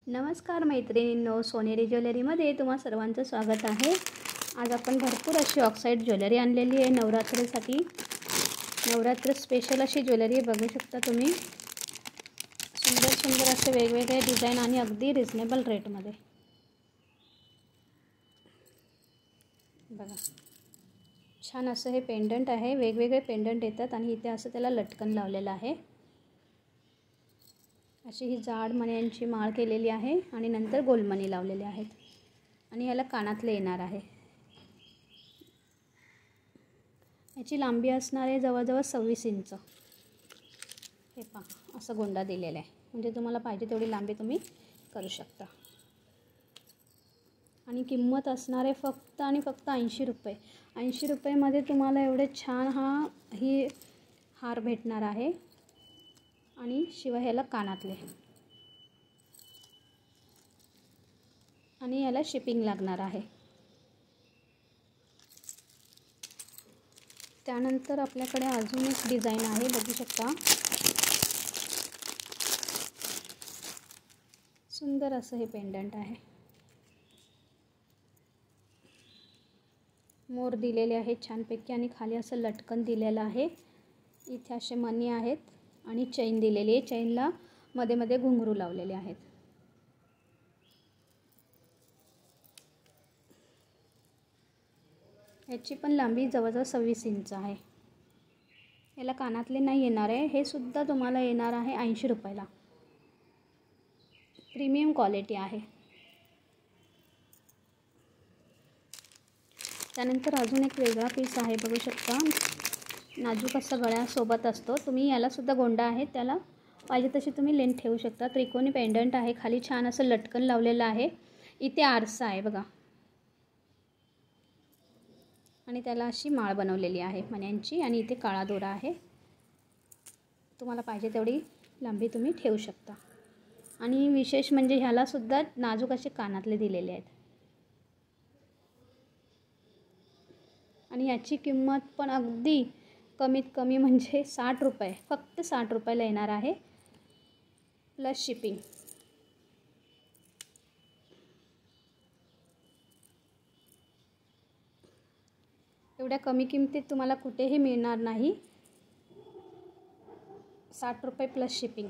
नमस्कार मैत्रिणींनो, सोनेरी ज्वेलरीमध्ये तुम्हा सर्वांचं स्वागत आहे। आज आपण भरपूर अशी ऑक्साइड ज्वेलरी आणलेली आहे नवरात्रीसाठी। नवरात्र स्पेशल अशी ज्वेलरी बघू शकता तुम्ही। सुंदर सुंदर असे वेगवेगळे डिझाइन आणि अगदी रिजनेबल रेटमध्ये। बघा, छान असं हे पेंडंट आहे। वेगवेगळे पेंडंट येतात आणि इथे असं त्याला लटकन लावलेलं आहे। अशी ही जाड मण्यांची माळ केलेली आहे आणि नंतर गोलमणी लावलेले आहेत आणि याला कानातले येणार आहे। याची लांबी असणार आहे जवळजवळ 26 इंच। हे पहा, असं गोंडा दिलेला आहे, म्हणजे तुम्हाला पाहिजे तेवढी लांबी तुम्ही करू शकता। आणि किंमत असणार आहे फक्त आणि फक्त 80 रुपये। 80 रुपयामध्ये तुम्हाला एवढे छान ही हार भेटणार आहे आणि शिवाय ह्याला कानातले आणि याला शिपिंग लागणार आहे। त्यानंतर आपल्याकडे अजून एक डिझाइन आहे, बघू शकता। सुंदर असं हे पेंडंट आहे। मोर दिलेले आहेत छानपैकी आणि खाली असं लटकन दिलेलं आहे। इथे असे मणी आहेत आणि चैन दिलेली आहे। चैनला मध्ये मध्ये घुंगरू लावलेले आहेत। याची पण लांबी जवळजवळ 26 इंच आहे। याला कानातले नाही येणार आहे। हे सुद्धा तुम्हाला येणार आहे 80 रुपयाला। प्रीमियम क्वालिटी आहे। त्यानंतर अजून एक वेगळा पीस आहे, बघू शकता। नाजूक असा गळ्यासोबत असतो। तुम्ही याला सुद्धा गोंडा आहे, त्याला पाहिजे तशी तुम्ही लेंथ ठेवू शकता। त्रिकोणी पेंडंट आहे, खाली छान असं लटकन लावलेलं आहे। इथे आरसा आहे बघा आणि त्याला अशी माळ बनवलेली आहे मण्यांची आणि इथे काळा दोरा आहे। तुम्हाला पाहिजे तेवढी लांबी तुम्ही ठेवू शकता। आणि विशेष म्हणजे ह्याला सुद्धा नाजूक असे कानातले दिलेले आहेत आणि याची किंमत पण अगदी कमीत कमी म्हणजे 60 रुपये, फक्त 60 रुपयाला येणार आहे प्लस शिपिंग। एवढ्या कमी किमतीत तुम्हाला कुठेही मिळणार नाही। 60 रुपये प्लस शिपिंग।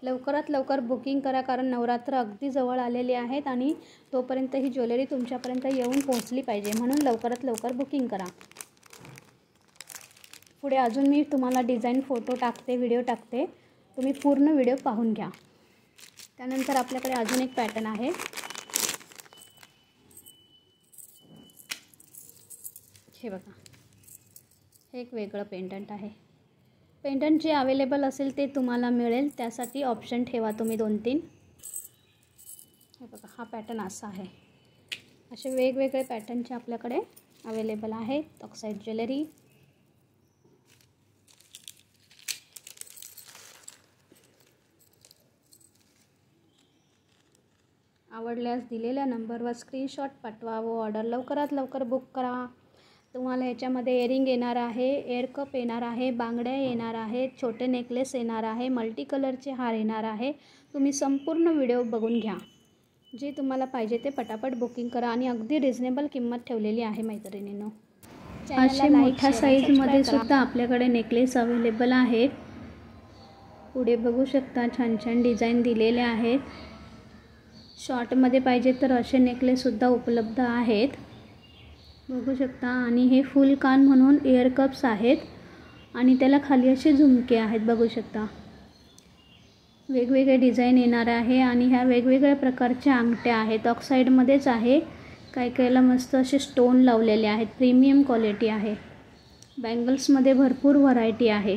लवकरात लवकर बुकिंग करा, कारण नवरात्र अगदी जवळ आलेले आहेत आणि तोपर्यंत ही ज्वेलरी तुमच्यापर्यंत येऊन पोहोचली पाहिजे, म्हणून लवकरात लवकर बुकिंग करा। पुढे अजून मी तुम्हाला डिझाइन फोटो टाकते, व्हिडिओ टाकते, तुम्ही पूर्ण व्हिडिओ पाहून घ्या। त्यानंतर आपल्याकडे अजून एक पॅटर्न आहे। हे बघा, हे एक वेगळं पेंडंट आहे। पेंडंट जे अवेलेबल असेल ते तुम्हाला मिळेल, त्यासाठी ऑप्शन ठेवा तुम्ही 2-3। हे बघा, हा पॅटर्न असा आहे। असे वेगवेगळे पॅटर्नचे आपल्याकडे अवेलेबल आहेत ऑक्साइड ज्वेलरी। आवडल्यास दिलेल्या नंबरवर स्क्रीनशॉट पाठवा व ऑर्डर लवकरात लवकर बुक करा। तुम्हाला याच्यामध्ये इयरिंग येणार आहे, एअर कप येणार आहे, बांगड्या येणार आहेत, छोटे नेकलेस येणार आहे, मल्टी कलरचे हार येणार आहे। तुम्ही संपूर्ण व्हिडिओ बघून घ्या। जे तुम्हाला पाहिजे ते पटापट बुकिंग करा आणि अगदी रिजनेबल किंमत ठेवलेली आहे मैत्रिणींनो। असे मोठ्या साईजमध्ये सुद्धा आपल्याकडे नेकलेस अवेलेबल आहेत। पुढे बघू शकता, छान छान डिझाइन दिलेले आहेत। शॉर्टमध्ये पाहिजे तर असे नेकलेससुद्धा उपलब्ध आहेत, बघू शकता। आणि हे फुल कान म्हणून एअर कप्स आहेत आणि त्याला खाली असे झुमके आहेत, बघू शकता। वेगवेगळे डिझाइन येणार आहे आणि ह्या वेगवेगळ्या प्रकारच्या अंगठ्या आहेत, ऑक्साइडमध्येच आहे। काही काहीला मस्त असे स्टोन लावलेले आहेत, प्रीमियम क्वालिटी आहे। बँगल्समध्ये भरपूर व्हरायटी आहे।